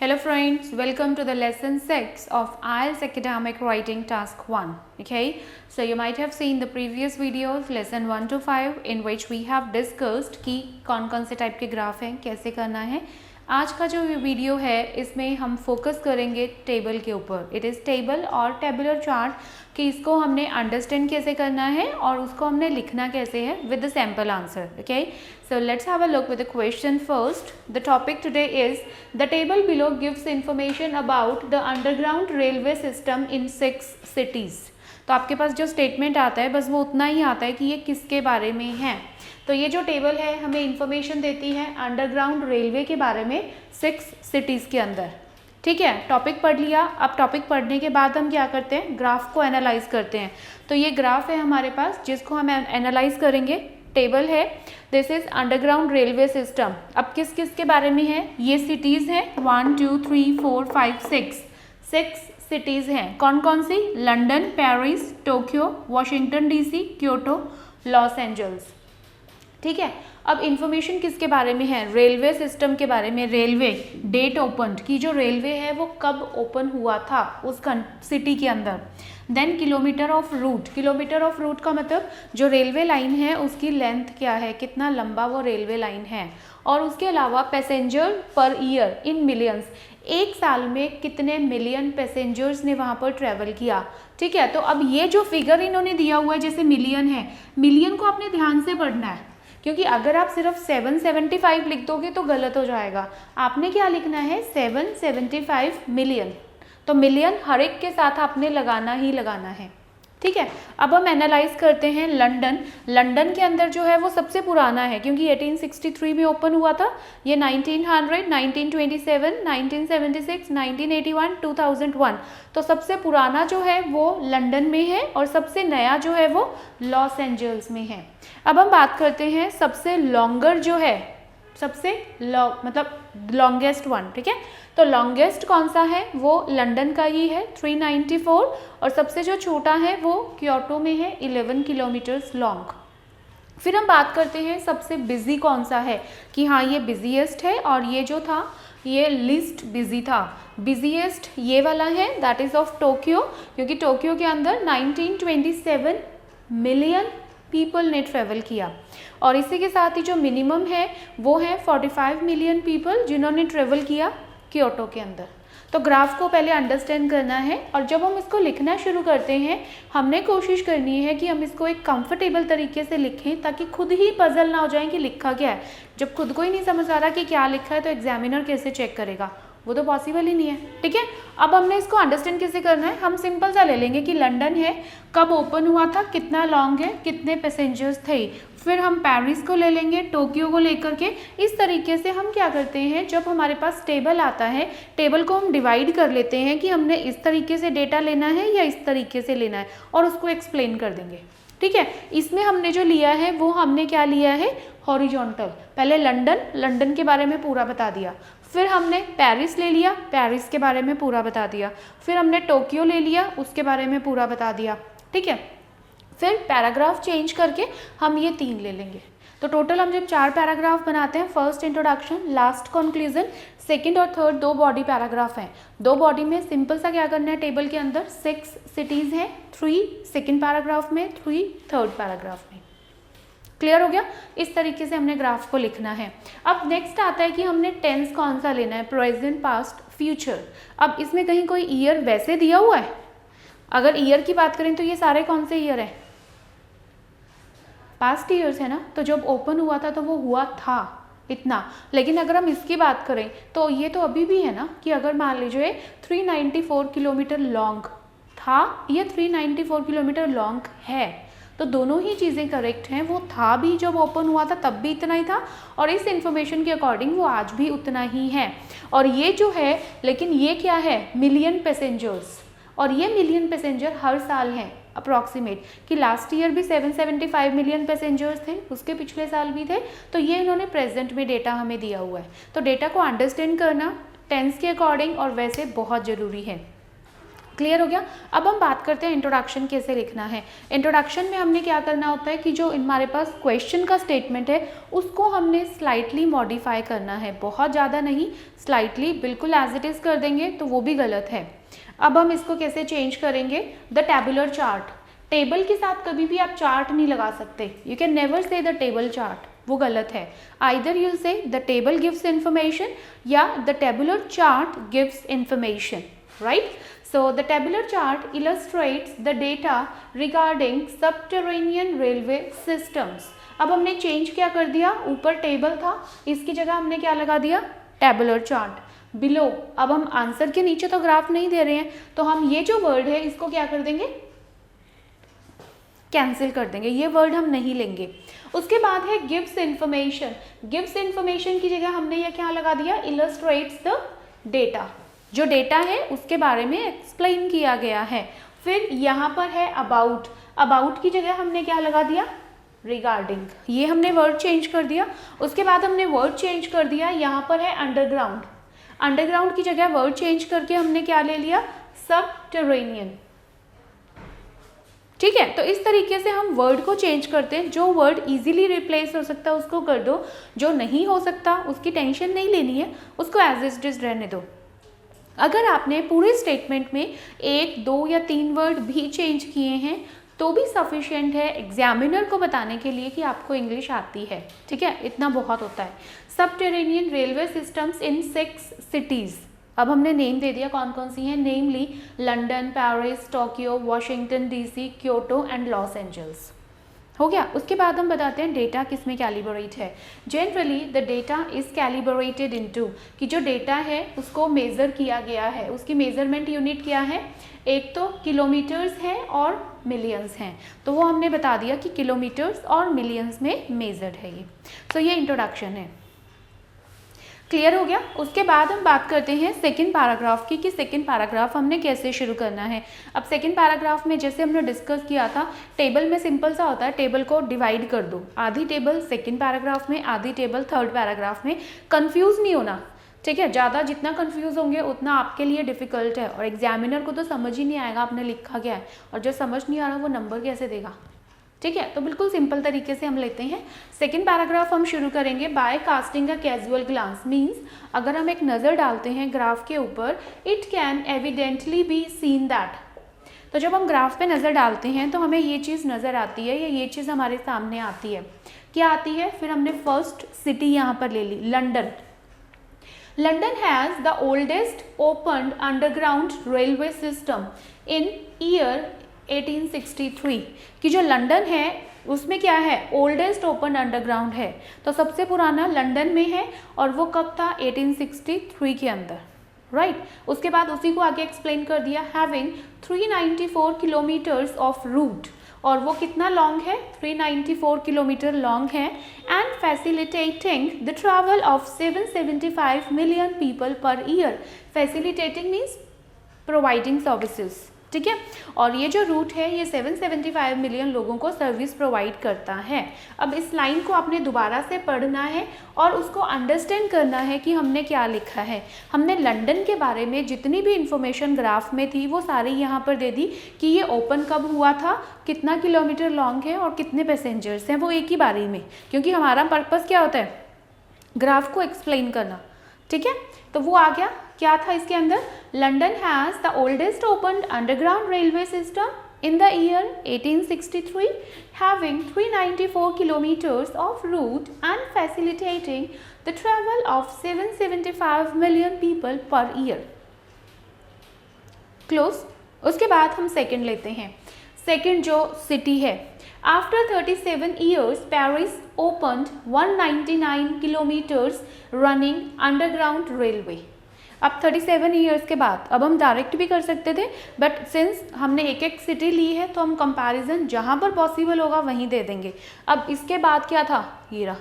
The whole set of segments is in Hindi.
Hello friends, welcome to the lesson 6 of IELTS Academic Writing Task 1. Okay, so you might have seen the previous videos lesson 1 to 5 in which we have discussed कि कौन से टाइप के ग्राफ हैं, कैसे करना है. आज का जो वीडियो है इसमें हम फोकस करेंगे टेबल के ऊपर. इट इज़ टेबल और टेबुलर चार्ट कि इसको हमने अंडरस्टैंड कैसे करना है और उसको हमने लिखना कैसे है with the sample answer. Okay, so let's have a look with the question first. The topic today is the table below gives information about the underground railway system in 6 cities. तो आपके पास जो स्टेटमेंट आता है बस वो उतना ही आता है कि ये किसके बारे में है. तो ये जो टेबल है हमें इंफॉर्मेशन देती है अंडरग्राउंड रेलवे के बारे में 6 सिटीज़ के अंदर. ठीक है, टॉपिक पढ़ लिया. अब टॉपिक पढ़ने के बाद हम क्या करते हैं, ग्राफ को एनालाइज करते हैं. तो ये ग्राफ है हमारे पास जिसको हम एनालाइज करेंगे. टेबल है, this is underground railway system. अब किस किस के बारे में है, ये सिटीज़ हैं 1 2 3 4 5 6 सिटीज़ हैं. कौन कौन सी, London, Paris, Tokyo, Washington DC, Kyoto, Los Angeles है, अब इंफॉर्मेशन किसके बारे में है, रेलवे सिस्टम के बारे में. रेलवे डेट ओपन की, जो रेलवे है वो कब ओपन हुआ था उस सिटी के अंदर. Then kilometre of route. Kilometre of route का मतलब जो रेलवे लाइन है उसकी लेंथ क्या है, कितना लंबा वो रेलवे लाइन है. और उसके अलावा passenger per year in millions, एक साल में कितने मिलियन पैसेंजर्स ने वहाँ पर ट्रैवल किया. ठीक है, तो अब ये जो फिगर इन्होंने दिया हुआ है जैसे मिलियन है, मिलियन को आपने ध्यान से पढ़ना है क्योंकि अगर आप सिर्फ 775 लिख दोगे तो गलत हो जाएगा. आपने क्या लिखना है, 775 मिलियन. तो मिलियन हर एक के साथ आपने लगाना ही लगाना है. ठीक है, अब हम एनालाइज करते हैं लंदन. लंदन के अंदर जो है वो सबसे पुराना है क्योंकि 1863 में ओपन हुआ था. ये 1900, 1927, 1976, 1981, 2001. तो सबसे पुराना जो है वो लंदन में है और सबसे नया जो है वो लॉस एंजल्स में है. अब हम बात करते हैं सबसे लॉन्गर जो है, सबसे मतलब लॉन्गेस्ट वन. ठीक है, तो लॉन्गेस्ट कौन सा है, वो लंदन का ही है 394. और सबसे जो छोटा है वो क्योटो में है 11 किलोमीटर्स लॉन्ग. फिर हम बात करते हैं सबसे बिजी कौन सा है कि हाँ ये बिजीएस्ट है और ये जो था ये लिस्ट बिजी था. बिजीएस्ट ये वाला है, दैट इज ऑफ टोक्यो, क्योंकि टोक्यो के अंदर 1927 मिलियन पीपल ने ट्रेवल किया. और इसी के साथ ही जो मिनिमम है वो है 45 मिलियन पीपल जिन्होंने ट्रेवल किया क्योटो के अंदर. तो ग्राफ को पहले अंडरस्टैंड करना है और जब हम इसको लिखना शुरू करते हैं हमने कोशिश करनी है कि हम इसको एक कंफर्टेबल तरीके से लिखें ताकि खुद ही पजल ना हो जाए कि लिखा क्या है. जब खुद को ही नहीं समझ आ रहा कि क्या लिखा है तो एग्जामिनर कैसे चेक करेगा, वो तो पॉसिबल ही नहीं है. ठीक है, अब हमने इसको अंडरस्टैंड कैसे करना है, हम सिंपल सा ले लेंगे कि लंदन है, कब ओपन हुआ था, कितना लॉन्ग है, कितने पैसेंजर्स थे. फिर हम पेरिस को ले लेंगे, टोक्यो को लेकर के. इस तरीके से हम क्या करते हैं, जब हमारे पास टेबल आता है टेबल को हम डिवाइड कर लेते हैं कि हमने इस तरीके से डेटा लेना है या इस तरीके से लेना है और उसको एक्सप्लेन कर देंगे. ठीक है, इसमें हमने जो लिया है वो हमने क्या लिया है, हॉरिजॉन्टल. पहले लंदन के बारे में पूरा बता दिया. फिर हमने पेरिस ले लिया, पेरिस के बारे में पूरा बता दिया. फिर हमने टोक्यो ले लिया, उसके बारे में पूरा बता दिया. ठीक है, फिर पैराग्राफ चेंज करके हम ये 3 ले लेंगे. तो टोटल हम जब 4 पैराग्राफ बनाते हैं, first introduction, last conclusion, second और थर्ड 2 बॉडी पैराग्राफ हैं. 2 बॉडी में सिंपल सा क्या करना है, टेबल के अंदर 6 सिटीज़ हैं, 3 सेकंड पैराग्राफ में, 3 थर्ड पैराग्राफ में. क्लियर हो गया, इस तरीके से हमने ग्राफ को लिखना है. अब नेक्स्ट आता है कि हमने टेंस कौन सा लेना है, प्रेजेंट, पास्ट, फ्यूचर. अब इसमें कहीं कोई ईयर वैसे दिया हुआ है, अगर ईयर की बात करें तो ये सारे कौन से ईयर हैं, पास्ट ईयर्स है ना. तो जब ओपन हुआ था तो वो हुआ था इतना. लेकिन अगर हम इसकी बात करें तो ये तो अभी भी है ना कि अगर मान लीजिए 394 किलोमीटर लॉन्ग था, ये 394 किलोमीटर लॉन्ग है, तो दोनों ही चीज़ें करेक्ट हैं. वो था भी जब ओपन हुआ था तब भी इतना ही था और इस इंफॉर्मेशन के अकॉर्डिंग वो आज भी उतना ही है. और ये जो है, लेकिन ये क्या है, मिलियन पैसेंजर्स. और ये मिलियन पैसेंजर हर साल हैं अप्रॉक्सीमेट, कि लास्ट ईयर भी 775 मिलियन पैसेंजर्स थे, उसके पिछले साल भी थे. तो ये इन्होंने प्रेजेंट में डेटा हमें दिया हुआ है. तो डेटा को अंडरस्टैंड करना टेंस के अकॉर्डिंग और वैसे बहुत ज़रूरी है. क्लियर हो गया। अब हम बात करते हैं इंट्रोडक्शन कैसे लिखना है। इंट्रोडक्शन में हमने क्या करना होता है कि जो हमारे पास क्वेश्चन का स्टेटमेंट है उसको हमने स्लाइटली मॉडिफाई करना है, बहुत ज़्यादा नहीं, स्लाइटली, बिल्कुल एज इट इज़ कर देंगे तो वो भी गलत है। अब हम इसको कैसे चेंज करेंगे, द टेबुलर चार्ट, टेबल के साथ कभी भी आप चार्ट नहीं लगा सकते, you can never say the table chart, वो गलत है। आइदर यू से द टेबल गिव्स इंफॉर्मेशन या the tabular chart gives information, right. So the tabular chart illustrates the data regarding subterranean railway systems. अब हमने चेंज क्या कर दिया, ऊपर टेबल था, इसकी जगह हमने क्या लगा दिया, टेबुलर चार्ट। बिलो, अब हम आंसर के नीचे तो ग्राफ नहीं दे रहे हैं, तो हम ये जो वर्ड है इसको क्या कर देंगे, कैंसिल कर देंगे, ये वर्ड हम नहीं लेंगे। उसके बाद है गिव्स इंफॉर्मेशन, गिव्स इंफॉर्मेशन की जगह हमने ये क्या लगा दिया, इलस्ट्रेट्स द डेटा, जो डेटा है उसके बारे में एक्सप्लेन किया गया है। फिर यहाँ पर है अबाउट, अबाउट की जगह हमने क्या लगा दिया, रिगार्डिंग, ये हमने वर्ड चेंज कर दिया। उसके बाद हमने वर्ड चेंज कर दिया, यहाँ पर है अंडरग्राउंड, अंडरग्राउंड की जगह वर्ड चेंज करके हमने क्या ले लिया, सबटेरेनियन, ठीक है। तो इस तरीके से हम वर्ड को चेंज करते हैं, जो वर्ड इजीली रिप्लेस हो सकता है उसको कर दो, जो नहीं हो सकता उसकी टेंशन नहीं लेनी है, उसको एज इट इज रहने दो। अगर आपने पूरे स्टेटमेंट में 1, 2 या 3 वर्ड भी चेंज किए हैं तो भी सफिशिएंट है एग्जामिनर को बताने के लिए कि आपको इंग्लिश आती है, ठीक है, इतना बहुत होता है। Subterranean railway systems in 6 cities, अब हमने नेम दे दिया कौन कौन सी हैं, namely London, Paris, Tokyo, Washington DC, Kyoto and Los Angeles गया। उसके बाद हम बताते हैं डेटा किस में कैलिब्रेट है। Generally the data is calibrated into, कि जो डेटा है उसको मेज़र किया गया है, उसकी मेज़रमेंट यूनिट क्या है, एक तो किलोमीटर्स हैं और मिलियंस हैं, तो वो हमने बता दिया कि किलोमीटर्स और मिलियंस में मेजर्ड है ये। सो ये इंट्रोडक्शन है, क्लियर हो गया। उसके बाद हम बात करते हैं सेकंड पैराग्राफ की, कि सेकंड पैराग्राफ हमने कैसे शुरू करना है। अब सेकंड पैराग्राफ में जैसे हमने डिस्कस किया था, टेबल में सिंपल सा होता है, टेबल को डिवाइड कर दो, आधी टेबल सेकंड पैराग्राफ में, आधी टेबल थर्ड पैराग्राफ में, कंफ्यूज नहीं होना, ठीक है। ज़्यादा जितना कंफ्यूज होंगे उतना आपके लिए डिफ़िकल्ट है, और एग्जामिनर को तो समझ ही नहीं आएगा आपने लिखा क्या है, और जो समझ नहीं आ रहा वो नंबर कैसे देगा, ठीक है। तो बिल्कुल सिंपल तरीके से हम लेते हैं। सेकंड पैराग्राफ हम शुरू करेंगे by casting a casual glance, means अगर हम एक नज़र डालते हैं ग्राफ के ऊपर, it can evidently be seen that, तो जब हम ग्राफ पे नज़र डालते हैं तो हमें ये चीज़ नज़र आती है या ये चीज़ हमारे सामने आती है, क्या आती है। फिर हमने फर्स्ट सिटी यहाँ पर ले ली, London. London has the oldest opened underground railway system in year 1863, कि जो लंदन है उसमें क्या है, ओल्डेस्ट ओपन अंडरग्राउंड है, तो सबसे पुराना लंदन में है, और वो कब था, 1863 के अंदर, राइट। उसके बाद उसी को आगे एक्सप्लेन कर दिया, हैविंग 394 किलोमीटर्स ऑफ रूट, और वो कितना लॉन्ग है, 394 किलोमीटर लॉन्ग है, and facilitating the travel of 775 million people per year, facilitating means providing services, ठीक है। और ये जो रूट है ये 775 मिलियन लोगों को सर्विस प्रोवाइड करता है। अब इस लाइन को आपने दोबारा से पढ़ना है और उसको अंडरस्टैंड करना है कि हमने क्या लिखा है। हमने लंदन के बारे में जितनी भी इंफॉर्मेशन ग्राफ में थी वो सारी यहाँ पर दे दी, कि ये ओपन कब हुआ था, कितना किलोमीटर लॉन्ग है और कितने पैसेंजर्स हैं, वो एक ही बारी में, क्योंकि हमारा पर्पज़ क्या होता है, ग्राफ को एक्सप्लेन करना, ठीक है। तो वो आ गया, क्या था इसके अंदर, London has the oldest opened underground railway system in the year 1863, having 394 kilometers of route and facilitating the travel of 775 million people per year. Close. उसके बाद हम सेकंड लेते हैं। सेकंड जो सिटी है, after 37 years, Paris opened 199 kilometers running underground railway. अब 37 ईयर्स के बाद, अब हम डायरेक्ट भी कर सकते थे, बट सिंस हमने एक एक सिटी ली है तो हम कंपैरिजन जहाँ पर पॉसिबल होगा वहीं दे देंगे। अब इसके बाद क्या था, ये रहा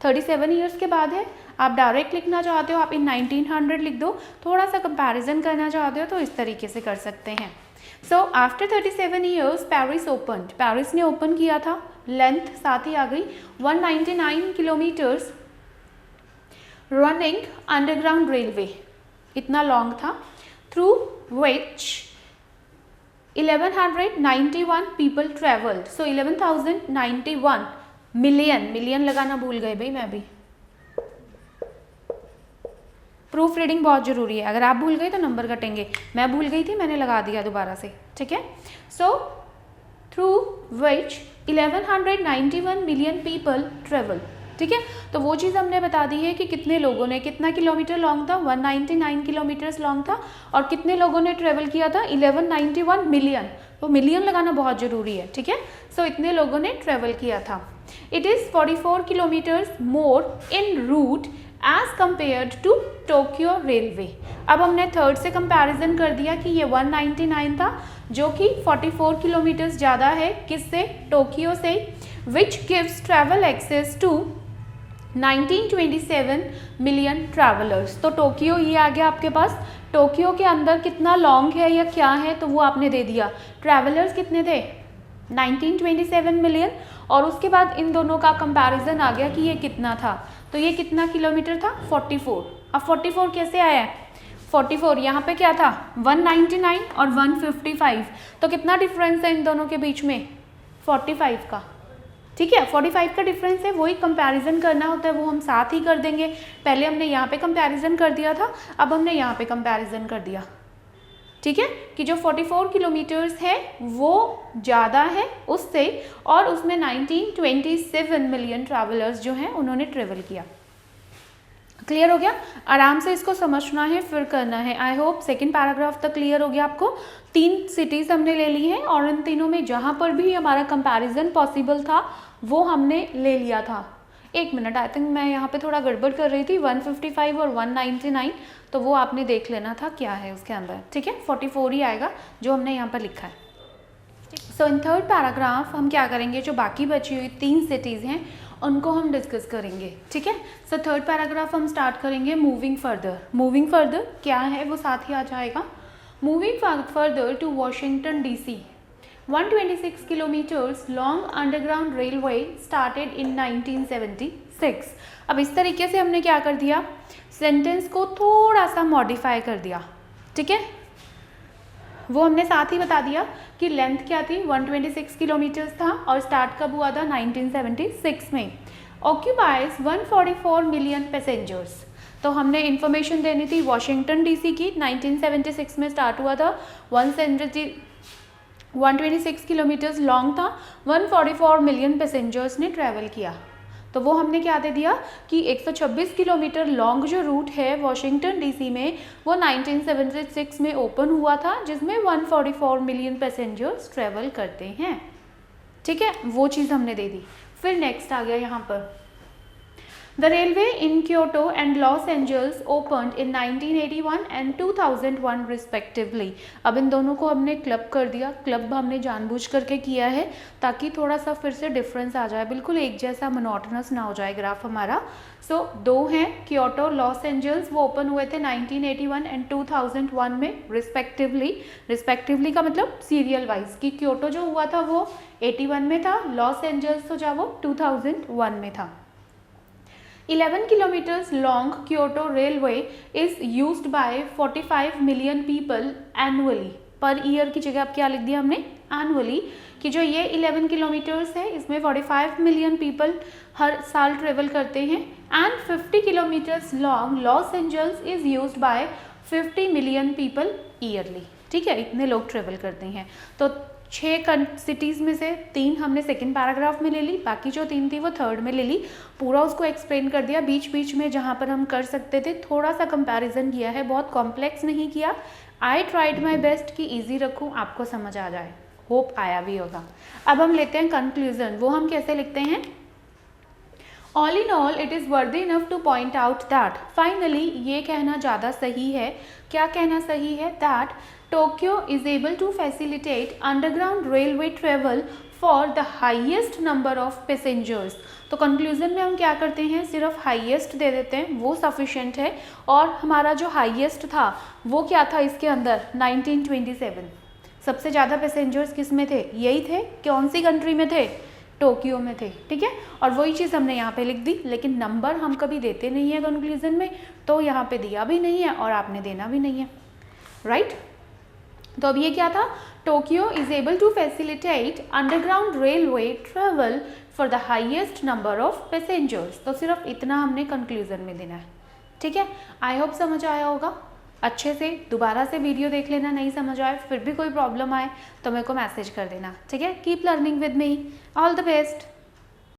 37 ईयर्स के बाद है। आप डायरेक्ट लिखना चाहते हो आप इन 1900 लिख दो, थोड़ा सा कंपैरिजन करना चाहते हो तो इस तरीके से कर सकते हैं। So after 37 years Paris open, Paris ने ओपन किया था, लेंथ साथ ही आ गई 199 किलोमीटर्स रनिंग अंडरग्राउंड रेलवे, इतना लॉन्ग था, through which 1191 people travelled, so 11,091 million लगाना भूल गए भाई, मैं भी प्रूफ रीडिंग बहुत जरूरी है, अगर आप भूल गए तो नंबर कटेंगे, मैं भूल गई थी मैंने लगा दिया दोबारा से, ठीक है। So through which 1191 million people travel, ठीक है। तो वो चीज़ हमने बता दी है कि कितने लोगों ने, कितना किलोमीटर लॉन्ग था, 199 किलोमीटर्स लॉन्ग था, और कितने लोगों ने ट्रेवल किया था, 1191 मिलियन, तो मिलियन लगाना बहुत ज़रूरी है, ठीक है। सो इतने लोगों ने ट्रेवल किया था। It is 44 kilometres more in route as compared to Tokyo railway. अब हमने थर्ड से कंपैरिजन कर दिया कि ये 199 था, जो कि 44 किलोमीटर्स ज़्यादा है, किससे, टोक्यो से, which gives travel access to 1927 million travellers. तो टोक्यो ये आ गया आपके पास, टोक्यो के अंदर कितना लॉन्ग है या क्या है तो वो आपने दे दिया, ट्रैवलर्स कितने थे 1927 मिलियन, और उसके बाद इन दोनों का कंपैरिजन आ गया कि ये कितना था, तो ये कितना किलोमीटर था 44। अब 44 कैसे आया है, 44 यहाँ पे क्या था 199 और 155, तो कितना डिफरेंस है इन दोनों के बीच में 45 का, ठीक है। 45 का डिफरेंस है, वही कंपैरिजन करना होता है, वो हम साथ ही कर देंगे। पहले हमने यहाँ पे कंपैरिजन कर दिया था, अब हमने यहाँ पे कंपैरिजन कर दिया, ठीक है, कि जो 44 किलोमीटर्स है वो ज़्यादा है उससे, और उसमें 1927 मिलियन ट्रैवलर्स जो हैं उन्होंने ट्रेवल किया। क्लियर हो गया, आराम से इसको समझना है फिर करना है। आई होप सेकेंड पैराग्राफ तक क्लियर हो गया आपको। 3 सिटीज़ हमने ले ली हैं, और इन तीनों में जहाँ पर भी हमारा कंपैरिजन पॉसिबल था वो हमने ले लिया था। एक मिनट, आई थिंक मैं यहाँ पे थोड़ा गड़बड़ कर रही थी, 155 और 199, तो वो आपने देख लेना था क्या है उसके अंदर, ठीक है। 44 ही आएगा जो हमने यहाँ पर लिखा है। सो इन थर्ड पैराग्राफ हम क्या करेंगे, जो बाकी बची हुई 3 सिटीज़ हैं उनको हम डिस्कस करेंगे, ठीक है। सो थर्ड पैराग्राफ हम स्टार्ट करेंगे मूविंग फर्दर। मूविंग फर्दर क्या है वो साथ ही आ जाएगा। Moving further to Washington DC, 126 kilometres long underground railway started in 1976। अब इस तरीके से हमने क्या कर दिया, सेंटेंस को थोड़ा सा मॉडिफाई कर दिया, ठीक है। वो हमने साथ ही बता दिया कि लेंथ क्या थी 126 किलोमीटर्स था, और स्टार्ट कब हुआ था 1976 में। ऑक्यूपाइज 144 मिलियन पैसेंजर्स, तो हमने इन्फॉर्मेशन देनी थी वॉशिंगटन DC की, 1976 में स्टार्ट हुआ था, 126 किलोमीटर्स लॉन्ग था, 144 मिलियन पैसेंजर्स ने ट्रैवल किया। तो वो हमने क्या दे दिया कि 126 किलोमीटर लॉन्ग जो रूट है वॉशिंगटन DC में वो 1976 में ओपन हुआ था, जिसमें 144 मिलियन पैसेंजर्स ट्रैवल करते हैं, ठीक है, वो चीज़ हमने दे दी। फिर नेक्स्ट आ गया यहाँ पर, the railway in Kyoto and Los angels opened in 1981 and 2001 respectively. अब इन दोनों को हमने क्लब कर दिया, क्लब हमने जानबूझ करके किया है ताकि थोड़ा सा फिर से डिफरेंस आ जाए, बिल्कुल एक जैसा मोनोटोनस ना हो जाए ग्राफ हमारा। सो 2 हैं, क्योटो लॉस एंजल्स, वो ओपन हुए थे 1981 एंड 2001 में रिस्पेक्टिवली। रिस्पेक्टिवली का मतलब सीरियल वाइज, कि क्योटो जो हुआ था वो 81 में था, लॉस एंजल्स तो जो वो 2001 में था। 11 kilometers long Kyoto railway is used by 45 million people annually। Per year की जगह अब क्या लिख दिया हमने एनुअली, कि जो ये 11 किलोमीटर्स है इसमें 45 मिलियन पीपल हर साल ट्रेवल करते हैं। And 50 kilometres long Los Angeles is used by 50 million people yearly, ठीक है, इतने लोग ट्रेवल करते हैं। तो 6 सिटीज़ में से 3 हमने सेकंड पैराग्राफ में ले ली, बाकी जो 3 थी वो थर्ड में ले ली, पूरा उसको एक्सप्लेन कर दिया। बीच बीच में जहाँ पर हम कर सकते थे थोड़ा सा कंपैरिजन किया है, बहुत कॉम्प्लेक्स नहीं किया। आई ट्राइड माई बेस्ट कि ईजी रखूँ, आपको समझ आ जाए, होप आया भी होगा। अब हम लेते हैं कंक्लूजन, वो हम कैसे लिखते हैं, all in all it is worthy enough to point out that, finally ये कहना ज़्यादा सही है, क्या कहना सही है, that Tokyo is able to facilitate underground railway travel for the highest number of passengers. तो कंक्लूजन में हम क्या करते हैं, सिर्फ हाईएस्ट दे देते हैं, वो सफिशेंट है। और हमारा जो हाईएस्ट था वो क्या था इसके अंदर 1927, सबसे ज़्यादा पैसेंजर्स किस में थे, यही थे, कौन सी कंट्री में थे, टोक्यो में थे, ठीक है। और वही चीज़ हमने यहाँ पे लिख दी, लेकिन नंबर हम कभी देते नहीं है कंक्लूजन में, तो यहाँ पे दिया भी नहीं है और आपने देना भी नहीं है, राइट। तो अब ये क्या था, Tokyo is able to facilitate underground railway travel for the highest number of passengers. तो सिर्फ इतना हमने कंक्लूजन में देना है, ठीक है। आई होप समझ आया होगा। अच्छे से दोबारा से वीडियो देख लेना, नहीं समझ आए फिर भी कोई प्रॉब्लम आए तो मेरे को मैसेज कर देना, ठीक है। Keep learning with me, all the best.